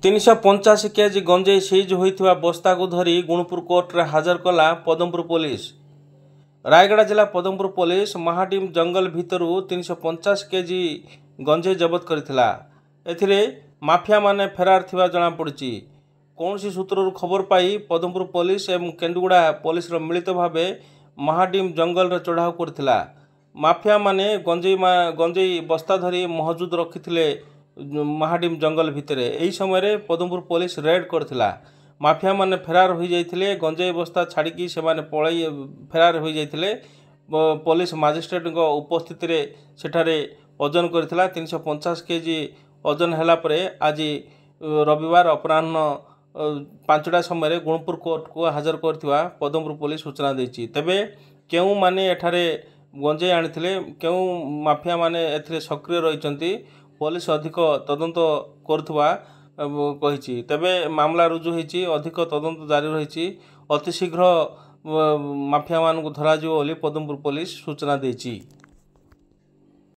385 KG गंजेई seize होइथिबा बस्ता को धरी गुणपुर कोर्ट रे हाजर कला पदमपुर पुलिस। रायगड़ा जिला पदमपुर पुलिस महाडीम जंगल भितरु 350 केजी गंजेई जबत करथिला। एथिरे माफिया माने फेरार थिबा जणा पड़ुची। कौनसी सूत्ररु खबर पाई पदमपुर पुलिस एवं केन्दुगुड़ा पुलिस मिलित भावे महाडीम जंगल रे चढ़ाऊ करथिला। माफिया माने गंजेई बस्ता धरी महजूद रखिथिले महाडीम जंगल भितरे। एही समय पदमपुर पुलिस रेड करथिला। माफिया माने फेरार हो जाइथिले। गंजेई बस्ता छाड़िकी से माने पळाई फेरार हो जाइथिले। पुलिस मजिस्ट्रेट उपस्थित रे सेठारे ओजन करथिला। 350 केजी ओजन हैला परे आज रविवार अपराह्न 5टा समय गुणपुर कोर्ट को हाजर करथिबा पदमपुर पुलिस सूचना देछि। तेबे केउ माने एठारे गंजेई आनिथिले, केउ माफिया माने एथिरे सक्रिय रहिचंती, पुलिस अधिक तदंत करुवा कहिछि। तेबे मामला रुजु होइछि, अधिक तदंत जारी रहिछि। अति शीघ्र माफिया मानकु धरा जिवो बोली पदमपुर पुलिस सूचना देछि।